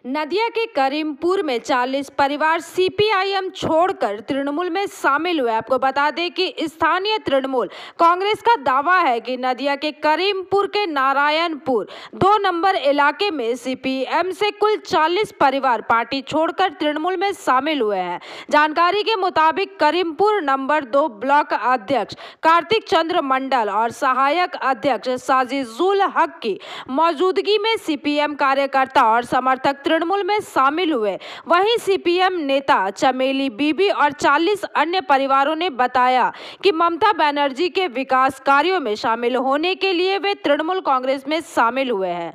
नदिया के करीमपुर में 40 परिवार सीपीआईएम छोड़कर तृणमूल में शामिल हुए। आपको बता दें कि स्थानीय तृणमूल कांग्रेस का दावा है कि नदिया के करीमपुर के नारायणपुर 2 नंबर इलाके में सीपीएम से कुल 40 परिवार पार्टी छोड़कर तृणमूल में शामिल हुए हैं। जानकारी के मुताबिक करीमपुर नंबर 2 ब्लॉक अध्यक्ष कार्तिक चंद्र मंडल और सहायक अध्यक्ष साजिजुल हक की मौजूदगी में सीपीएम कार्यकर्ता और समर्थक तृणमूल में शामिल हुए। वहीं सीपीएम नेता चमेली बीबी और 40 अन्य परिवारों ने बताया कि ममता बनर्जी के विकास कार्यों में शामिल होने के लिए वे तृणमूल कांग्रेस में शामिल हुए हैं।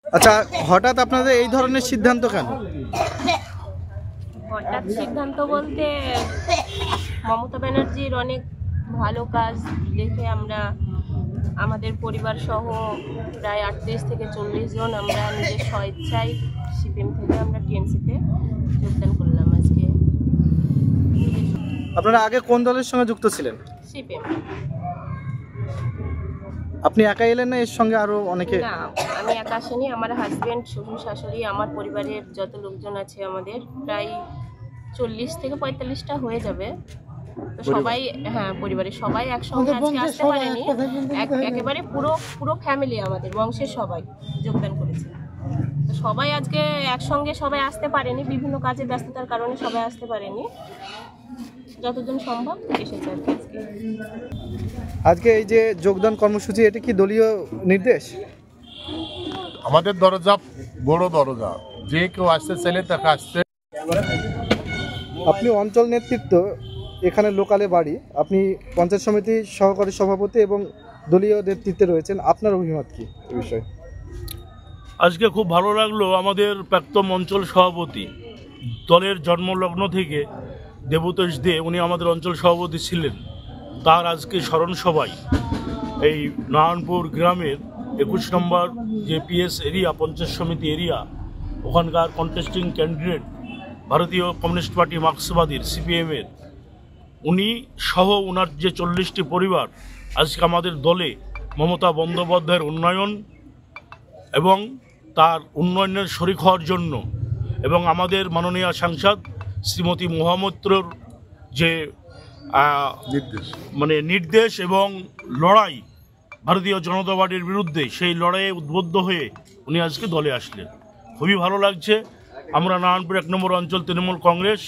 अच्छा, হঠাৎ আপনাদের এই ধরনের সিদ্ধান্ত কেন? হঠাৎ সিদ্ধান্ত বলতে মমতা ব্যানার্জির অনেক ভালো কাজ দেখে আমরা আমাদের পরিবার সহ প্রায় 38 থেকে 40 জন আমরা নিজের স্বেচ্ছায় সিপিএম থেকে আমরা টিএমসিতে যোগদান করলাম আজকে। আপনারা আগে কোন দলের সঙ্গে যুক্ত ছিলেন? সিপিএম। আপনি একা এলেন না, এর সঙ্গে আরো অনেকে? না, আমি একা আসিনি, আমার হাজবেন্ড, শ্বশুর শাশুড়ি, আমার পরিবারের যত লোকজন আছে আমাদের প্রায় 40 থেকে 45টা হয়ে যাবে। তো সবাই, হ্যাঁ, পরিবারের সবাই একসঙ্গে আজকে আসতে পারেনি, একেবারে পুরো ফ্যামিলি আমাদের বংশের সবাই যোগদান করেছে। তো সবাই আজকে একসঙ্গে সবাই আসতে পারেনি, বিভিন্ন কাজে ব্যস্ততার কারণে সবাই আসতে পারেনি, যতজন সম্ভব এসেছে আজকে। আজকে এই যে যোগদান কর্মসূচি, এটা কি দলীয় নির্দেশ? আমাদের দরজা বড় দরজা, যে কেউ আসতে চাইলে তাকে আসতে। আপনি অঞ্চল নেতৃত্ব, এখানে লোকালে বাড়ি, আপনি পঞ্চায়েত সমিতির সহকারী সভাপতি এবং দলীয় নেতৃত্বে রয়েছেন, আপনার অভিমত কি এই বিষয়ে? আজকে খুব ভালো লাগলো, আমাদের প্রাক্তন অঞ্চল সভাপতি, দলের জন্মলগ্ন থেকে দেবতোষ দে, উনি আমাদের অঞ্চল সভাপতি ছিলেন, তার আজকে স্মরণ সভায় এই নারায়ণপুর গ্রামের 21 নম্বর যে পিএস এরিয়া, পঞ্চায়েত সমিতি এরিয়া, ওখানকার কন্টেস্টিং ক্যান্ডিডেট ভারতীয় কমিউনিস্ট পার্টি মার্ক্সবাদীর সিপিএমের, উনি সহ ওনার যে 40টি পরিবার আজকে আমাদের দলে মমতা বন্দ্যোপাধ্যায়ের উন্নয়ন এবং তার উন্নয়নের শরিক হওয়ার জন্য, এবং আমাদের মাননীয় সাংসদ শ্রীমতী মহামৈত্রর যে নির্দেশ এবং লড়াই ভারতীয় জনতা পার্টির বিরুদ্ধে, সেই লড়াইয়ে উদ্বুদ্ধ হয়ে উনি আজকে দলে আসলেন। খুবই ভালো লাগছে। আমরা নারায়ণপুর 1 নম্বর অঞ্চল তৃণমূল কংগ্রেস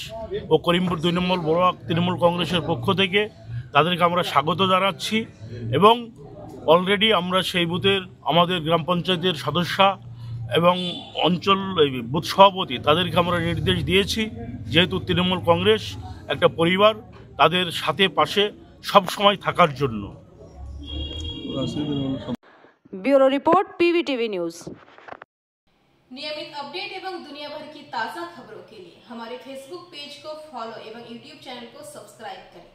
ও করিমপুর 2 নম্বর ব্লক তৃণমূল কংগ্রেসের পক্ষ থেকে তাদেরকে আমরা স্বাগত জানাচ্ছি, এবং অলরেডি আমরা সেই বুথের আমাদের গ্রাম পঞ্চায়েতের সদস্যা এবং অঞ্চল বুথ সভাপতি তাদেরকে আমরা নির্দেশ দিয়েছি, যেহেতু তৃণমূল কংগ্রেস একটা পরিবার, তাদের সাথে পাশে সব সময় থাকার জন্য। Bureau report PVTV news. नियमित अपडेट एवं दुनिया भर की ताज़ा खबरों के लिए हमारे फेसबुक पेज को फॉलो एवं यूट्यूब चैनल को सब्सक्राइब करें।